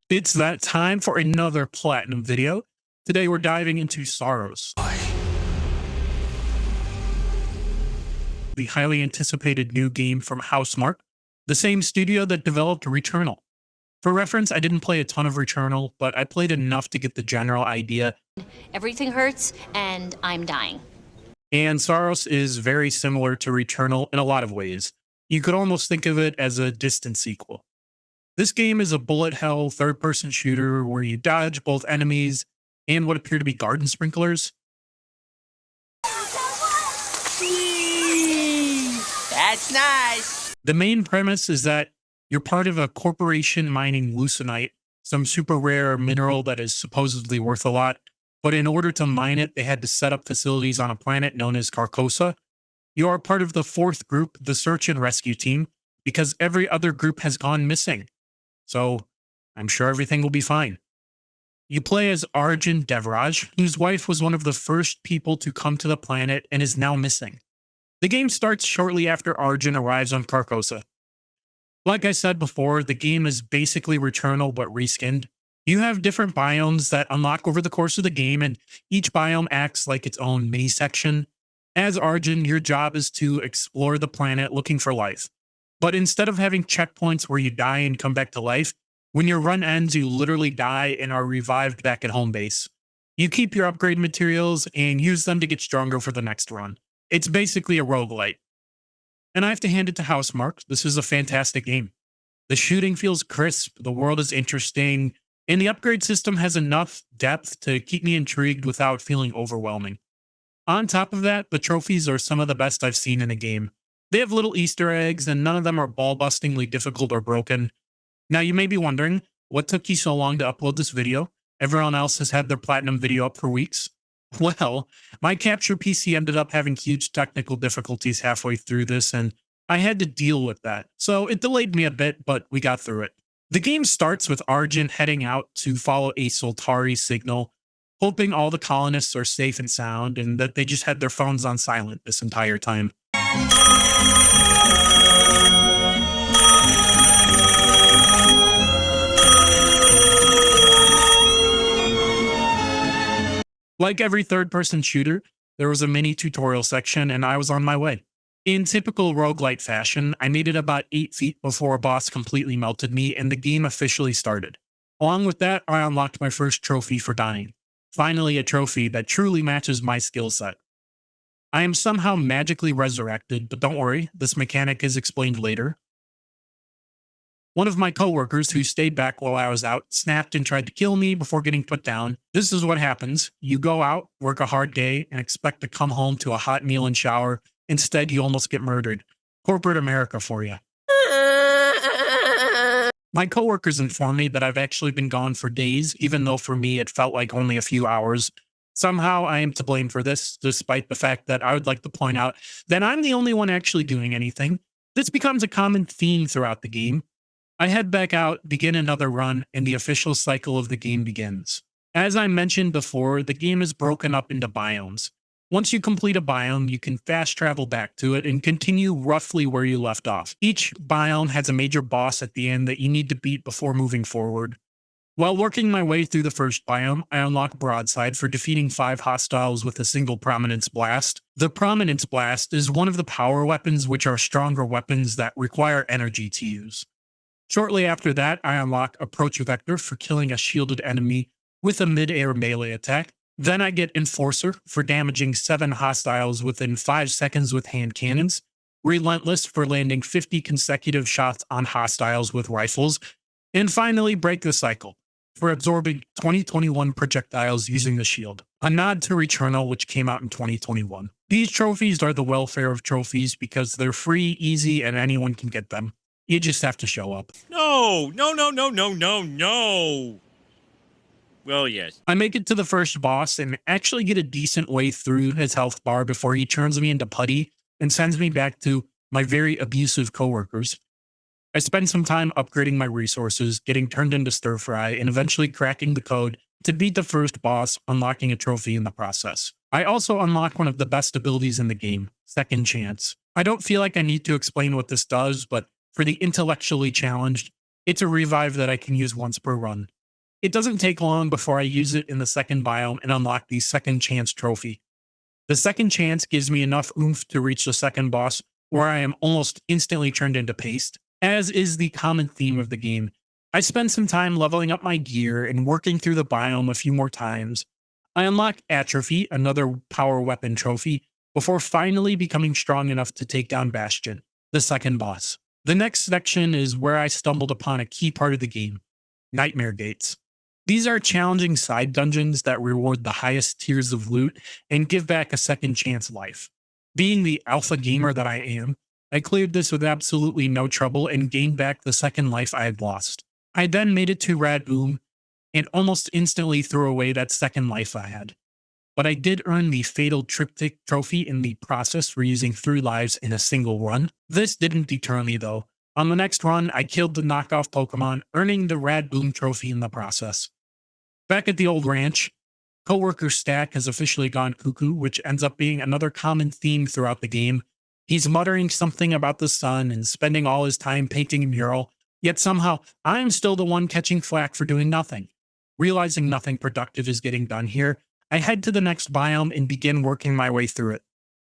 It's that time for another platinum video. Today we're diving into Saros, the highly anticipated new game from Housemarque, the same studio that developed Returnal. For reference, I didn't play a ton of Returnal, but I played enough to get the general idea. Everything hurts, and I'm dying. And Saros is very similar to Returnal in a lot of ways. You could almost think of it as a distant sequel. This game is a bullet hell third person shooter where you dodge both enemies and what appear to be garden sprinklers. That's nice. The main premise is that you're part of a corporation mining leucite, some super rare mineral that is supposedly worth a lot. But in order to mine it, they had to set up facilities on a planet known as Carcosa. You are part of the fourth group, the search and rescue team, because every other group has gone missing. So I'm sure everything will be fine. You play as Arjun Devraj, whose wife was one of the first people to come to the planet and is now missing. The game starts shortly after Arjun arrives on Carcosa. Like I said before, the game is basically Returnal but reskinned. You have different biomes that unlock over the course of the game, and each biome acts like its own mini section. As Arjun, your job is to explore the planet looking for life. But instead of having checkpoints where you die and come back to life, when your run ends, you literally die and are revived back at home base. You keep your upgrade materials and use them to get stronger for the next run. It's basically a roguelite. And I have to hand it to Housemarque. This is a fantastic game. The shooting feels crisp, the world is interesting, and the upgrade system has enough depth to keep me intrigued without feeling overwhelming. On top of that, the trophies are some of the best I've seen in a game. They have little Easter eggs, and none of them are ball-bustingly difficult or broken. Now, you may be wondering, what took you so long to upload this video? Everyone else has had their platinum video up for weeks. Well, my capture PC ended up having huge technical difficulties halfway through this, and I had to deal with that. So it delayed me a bit, but we got through it. The game starts with Arjun heading out to follow a Soltari signal, hoping all the colonists are safe and sound and that they just had their phones on silent this entire time. Like every third-person shooter, there was a mini tutorial section and I was on my way. In typical roguelite fashion, I made it about 8 feet before a boss completely melted me and the game officially started. Along with that, I unlocked my first trophy for dying. Finally, a trophy that truly matches my skill set. I am somehow magically resurrected, but don't worry, this mechanic is explained later. One of my coworkers who stayed back while I was out snapped and tried to kill me before getting put down. This is what happens. You go out, work a hard day, and expect to come home to a hot meal and shower. Instead, you almost get murdered. Corporate America for you. My coworkers informed me that I've actually been gone for days, even though for me it felt like only a few hours. Somehow I am to blame for this, despite the fact that I would like to point out that I'm the only one actually doing anything. This becomes a common theme throughout the game. I head back out, begin another run, and the official cycle of the game begins. As I mentioned before, the game is broken up into biomes. Once you complete a biome, you can fast travel back to it and continue roughly where you left off. Each biome has a major boss at the end that you need to beat before moving forward. While working my way through the first biome, I unlock Broadside for defeating 5 hostiles with a single Prominence Blast. The Prominence Blast is one of the power weapons, which are stronger weapons that require energy to use. Shortly after that, I unlock Approach Vector for killing a shielded enemy with a mid-air melee attack. Then I get Enforcer for damaging 7 hostiles within 5 seconds with hand cannons. Relentless for landing 50 consecutive shots on hostiles with rifles. And finally, Break the Cycle for absorbing 2021 projectiles using the shield. A nod to Returnal, which came out in 2021. These trophies are the welfare of trophies because they're free, easy, and anyone can get them. You just have to show up. No. Well, yes. I make it to the first boss and actually get a decent way through his health bar before he turns me into putty and sends me back to my very abusive coworkers. I spend some time upgrading my resources, getting turned into stir fry, and eventually cracking the code to beat the first boss, unlocking a trophy in the process. I also unlock one of the best abilities in the game, Second Chance. I don't feel like I need to explain what this does, but for the intellectually challenged, it's a revive that I can use once per run. It doesn't take long before I use it in the second biome and unlock the second chance trophy. The second chance gives me enough oomph to reach the second boss, where I am almost instantly turned into paste, as is the common theme of the game. I spend some time leveling up my gear and working through the biome a few more times. I unlock Atrophy, another power weapon trophy, before finally becoming strong enough to take down Bastion, the second boss. The next section is where I stumbled upon a key part of the game, Nightmare Gates. These are challenging side dungeons that reward the highest tiers of loot and give back a second chance life. Being the alpha gamer that I am, I cleared this with absolutely no trouble and gained back the second life I had lost. I then made it to Rad Boom and almost instantly threw away that second life I had. But I did earn the Fatal Triptych trophy in the process for using 3 lives in a single run. This didn't deter me though. On the next run, I killed the knockoff Pokemon, earning the Rad Boom trophy in the process. Back at the old ranch, coworker Stack has officially gone cuckoo, which ends up being another common theme throughout the game. He's muttering something about the sun and spending all his time painting a mural, yet somehow I'm still the one catching flack for doing nothing. Realizing nothing productive is getting done here, I head to the next biome and begin working my way through it.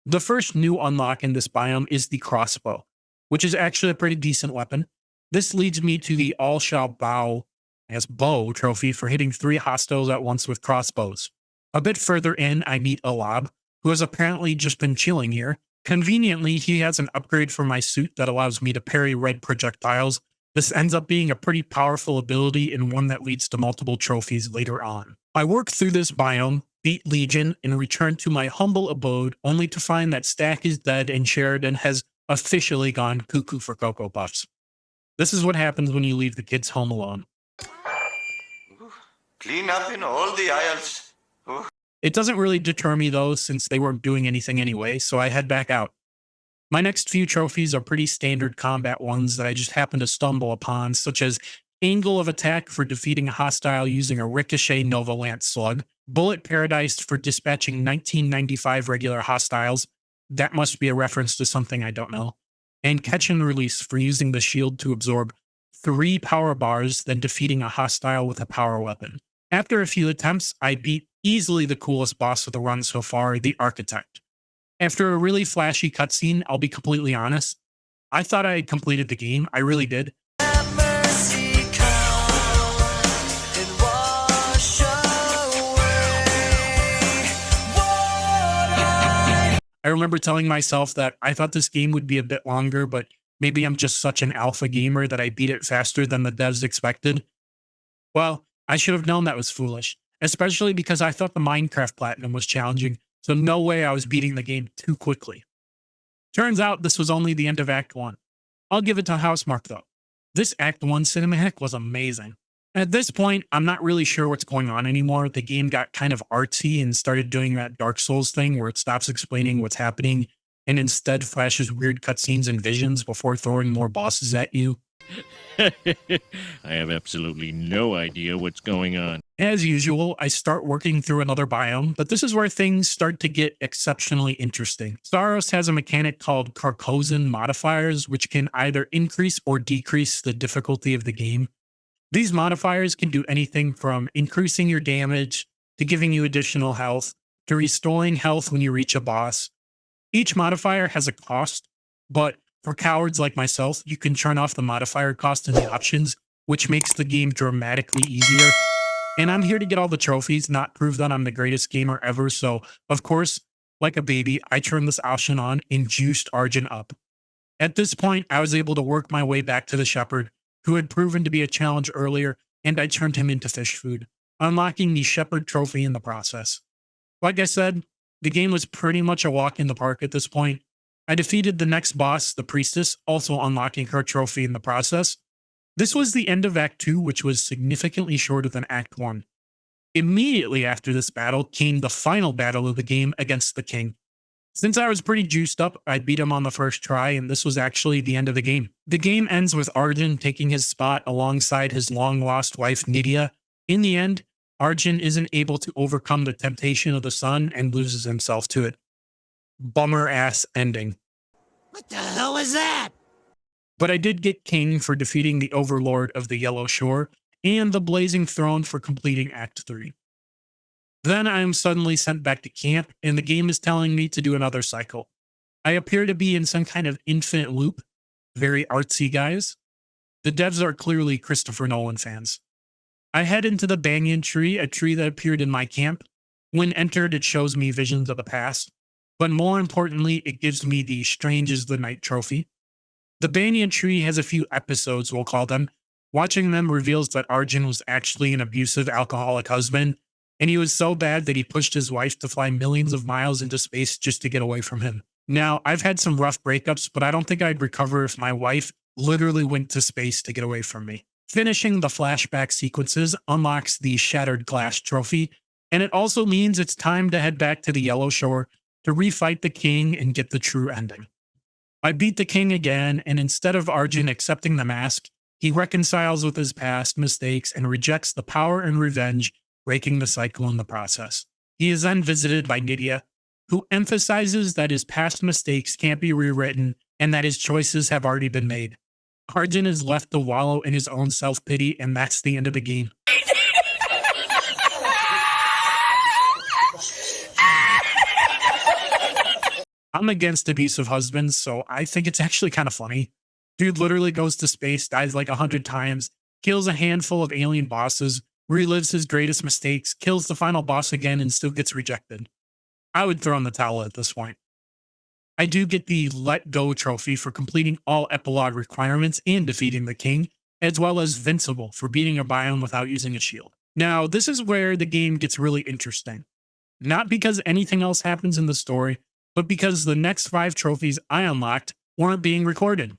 The first new unlock in this biome is the crossbow, which is actually a pretty decent weapon. This leads me to the All Shall Bow as Bow trophy for hitting 3 hostiles at once with crossbows. A bit further in, I meet Alab, who has apparently just been chilling here. Conveniently, he has an upgrade for my suit that allows me to parry red projectiles. This ends up being a pretty powerful ability and one that leads to multiple trophies later on. I work through this biome, beat Legion, and return to my humble abode only to find that Stack is dead and Sheridan has officially gone cuckoo for Cocoa Puffs. This is what happens when you leave the kids home alone. Clean up in all the aisles. It doesn't really deter me though, since they weren't doing anything anyway, so I head back out. My next few trophies are pretty standard combat ones that I just happen to stumble upon, such as Angle of Attack for defeating a hostile using a Ricochet Nova Lance Slug, Bullet Paradise for dispatching 1995 regular hostiles, that must be a reference to something I don't know, and Catch and Release for using the shield to absorb 3 power bars, then defeating a hostile with a power weapon. After a few attempts, I beat easily the coolest boss of the run so far, the Architect. After a really flashy cutscene, I'll be completely honest, I thought I had completed the game, I really did. I remember telling myself that I thought this game would be a bit longer, but maybe I'm just such an alpha gamer that I beat it faster than the devs expected. Well, I should have known that was foolish, especially because I thought the Minecraft Platinum was challenging, so no way I was beating the game too quickly. Turns out this was only the end of Act 1. I'll give it to Housemarque though. This Act 1 cinematic was amazing. At this point, I'm not really sure what's going on anymore. The game got kind of artsy and started doing that Dark Souls thing where it stops explaining what's happening and instead flashes weird cutscenes and visions before throwing more bosses at you. I have absolutely no idea what's going on. As usual, I start working through another biome, but this is where things start to get exceptionally interesting. Saros has a mechanic called Carcosan modifiers, which can either increase or decrease the difficulty of the game. These modifiers can do anything from increasing your damage, to giving you additional health, to restoring health when you reach a boss. Each modifier has a cost, but for cowards like myself, you can turn off the modifier cost in the options, which makes the game dramatically easier. And I'm here to get all the trophies, not prove that I'm the greatest gamer ever, so of course, like a baby, I turned this option on and juiced Arjun up. At this point, I was able to work my way back to the shepherd, who had proven to be a challenge earlier, and I turned him into fish food, unlocking the shepherd trophy in the process. Like I said, the game was pretty much a walk in the park at this point. I defeated the next boss, the priestess, also unlocking her trophy in the process. This was the end of Act 2, which was significantly shorter than Act 1. Immediately after this battle came the final battle of the game against the king. Since I was pretty juiced up, I beat him on the first try, and this was actually the end of the game. The game ends with Arjun taking his spot alongside his long-lost wife, Nydia. In the end, Arjun isn't able to overcome the temptation of the sun and loses himself to it. Bummer-ass ending. What the hell is that? But I did get King for defeating the Overlord of the Yellow Shore, and the Blazing Throne for completing Act 3. Then I am suddenly sent back to camp, and the game is telling me to do another cycle. I appear to be in some kind of infinite loop. Very artsy, guys. The devs are clearly Christopher Nolan fans. I head into the banyan tree, a tree that appeared in my camp. When entered, it shows me visions of the past. But more importantly, it gives me the Strange as the Night trophy. The banyan tree has a few episodes, we'll call them. Watching them reveals that Arjun was actually an abusive alcoholic husband, and he was so bad that he pushed his wife to fly millions of miles into space just to get away from him. Now, I've had some rough breakups, but I don't think I'd recover if my wife literally went to space to get away from me. Finishing the flashback sequences unlocks the Shattered Glass trophy, and it also means it's time to head back to the Yellow Shore to refight the king and get the true ending. I beat the king again, and instead of Arjun accepting the mask, he reconciles with his past mistakes and rejects the power and revenge, breaking the cycle in the process. He is then visited by Nydia, who emphasizes that his past mistakes can't be rewritten and that his choices have already been made. Arjun is left to wallow in his own self-pity, and that's the end of the game. I'm against abusive husbands, so I think it's actually kind of funny. Dude literally goes to space, dies like 100 times, kills a handful of alien bosses, relives his greatest mistakes, kills the final boss again, and still gets rejected. I would throw in the towel at this point. I do get the Let Go trophy for completing all epilogue requirements and defeating the king, as well as Vincible for beating a biome without using a shield. Now, this is where the game gets really interesting. Not because anything else happens in the story, but because the next 5 trophies I unlocked weren't being recorded.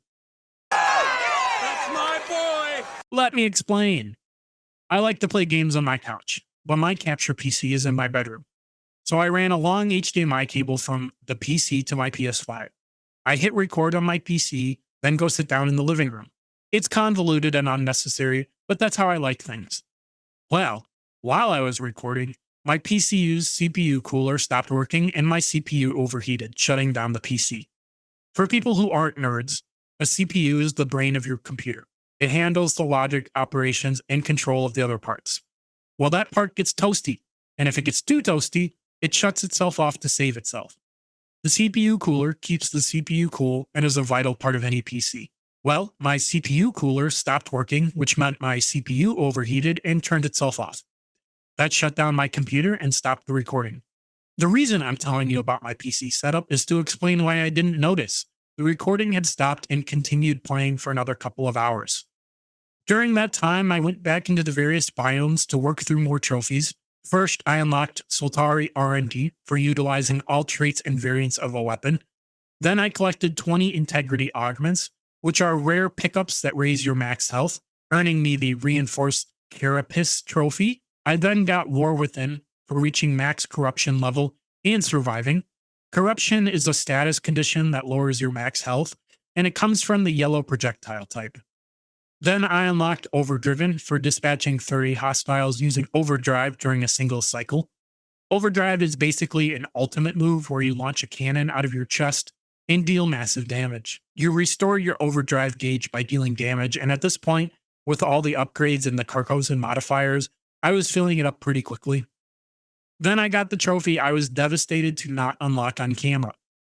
That's my boy! Let me explain. I like to play games on my couch, but my capture PC is in my bedroom. So I ran a long HDMI cable from the PC to my PS5. I hit record on my PC, then go sit down in the living room. It's convoluted and unnecessary, but that's how I like things. Well, while I was recording, my PCU's CPU cooler stopped working and my CPU overheated, shutting down the PC. For people who aren't nerds, a CPU is the brain of your computer. It handles the logic, operations, and control of the other parts. Well, that part gets toasty, and if it gets too toasty, it shuts itself off to save itself. The CPU cooler keeps the CPU cool and is a vital part of any PC. Well, my CPU cooler stopped working, which meant my CPU overheated and turned itself off. That shut down my computer and stopped the recording. The reason I'm telling you about my PC setup is to explain why I didn't notice. The recording had stopped and continued playing for another couple of hours. During that time, I went back into the various biomes to work through more trophies. First, I unlocked Soltari R&D for utilizing all traits and variants of a weapon. Then I collected 20 integrity augments, which are rare pickups that raise your max health, earning me the reinforced Carapace trophy. I then got War Within for reaching max corruption level and surviving. Corruption is a status condition that lowers your max health, and it comes from the yellow projectile type. Then I unlocked Overdriven for dispatching 30 hostiles using Overdrive during a single cycle. Overdrive is basically an ultimate move where you launch a cannon out of your chest and deal massive damage. You restore your Overdrive gauge by dealing damage, and at this point, with all the upgrades and the Carcosan modifiers, I was filling it up pretty quickly. Then I got the trophy I was devastated to not unlock on camera,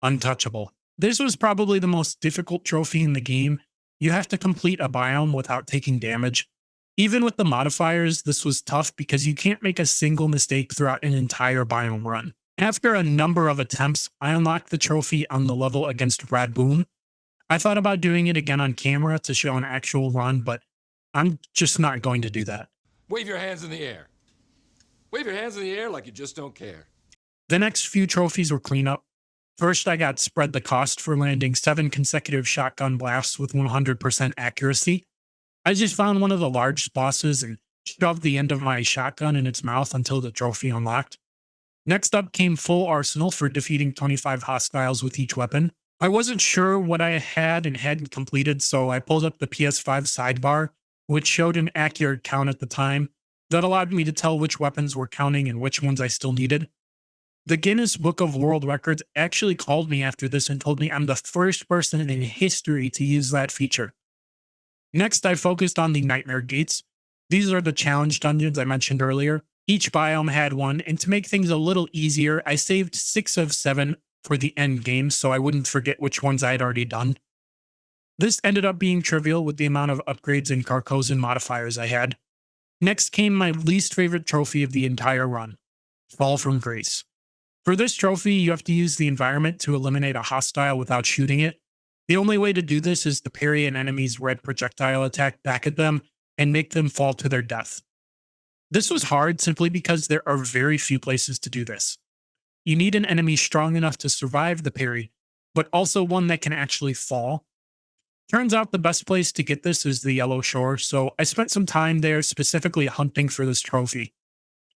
Untouchable. This was probably the most difficult trophy in the game. You have to complete a biome without taking damage. Even with the modifiers, this was tough because you can't make a single mistake throughout an entire biome run. After a number of attempts, I unlocked the trophy on the level against Radboon. I thought about doing it again on camera to show an actual run, but I'm just not going to do that. Wave your hands in the air. Wave your hands in the air like you just don't care. The next few trophies were cleanup. First, I got Spread the Cost for landing 7 consecutive shotgun blasts with 100% accuracy. I just found one of the large bosses and shoved the end of my shotgun in its mouth until the trophy unlocked. Next up came Full Arsenal for defeating 25 hostiles with each weapon. I wasn't sure what I had and hadn't completed, so I pulled up the PS5 sidebar, which showed an accurate count at the time that allowed me to tell which weapons were counting and which ones I still needed. The Guinness Book of World Records actually called me after this and told me I'm the first person in history to use that feature. Next, I focused on the Nightmare Gates. These are the challenge dungeons I mentioned earlier. Each biome had one, and to make things a little easier, I saved 6 of 7 for the end game so I wouldn't forget which ones I had already done. This ended up being trivial with the amount of upgrades and Carcosan modifiers I had. Next came my least favorite trophy of the entire run, Fall from Grace. For this trophy, you have to use the environment to eliminate a hostile without shooting it. The only way to do this is to parry an enemy's red projectile attack back at them and make them fall to their death. This was hard simply because there are very few places to do this. You need an enemy strong enough to survive the parry, but also one that can actually fall. Turns out the best place to get this is the Yellow Shore, so I spent some time there specifically hunting for this trophy.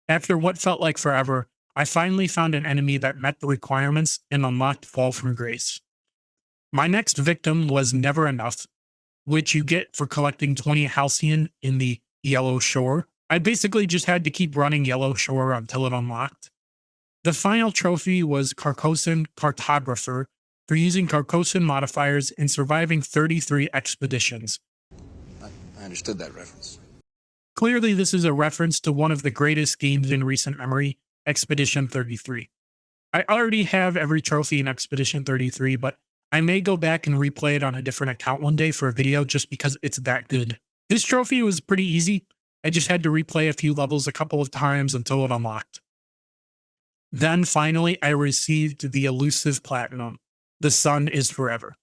After what felt like forever, I finally found an enemy that met the requirements and unlocked Fall from Grace. My next victim was Never Enough, which you get for collecting 20 Halcyon in the Yellow Shore. I basically just had to keep running Yellow Shore until it unlocked. The final trophy was Carcosan Cartographer for using Carcosan modifiers and surviving 33 expeditions. I understood that reference. Clearly, this is a reference to one of the greatest games in recent memory, Expedition 33. I already have every trophy in Expedition 33, but I may go back and replay it on a different account one day for a video just because it's that good. This trophy was pretty easy. I just had to replay a few levels a couple of times until it unlocked. Then finally, I received the elusive platinum. The Sun is Forever.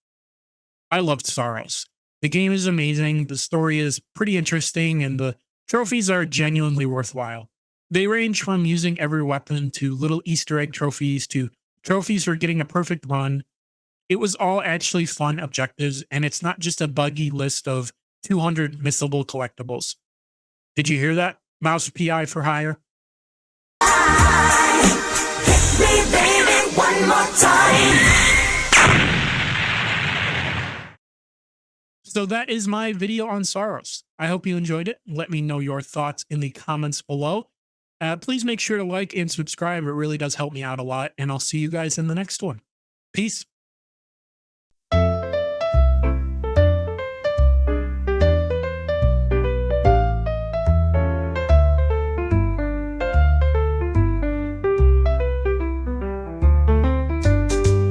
I loved Saros. The game is amazing, the story is pretty interesting, and the trophies are genuinely worthwhile. They range from using every weapon to little Easter egg trophies to trophies for getting a perfect run. It was all actually fun objectives, and it's not just a buggy list of 200 missable collectibles. Did you hear that? Mouse PI for hire? One more time. So that is my video on Saros. I hope you enjoyed it. Let me know your thoughts in the comments below. Please make sure to like and subscribe. It really does help me out a lot. And I'll see you guys in the next one. Peace.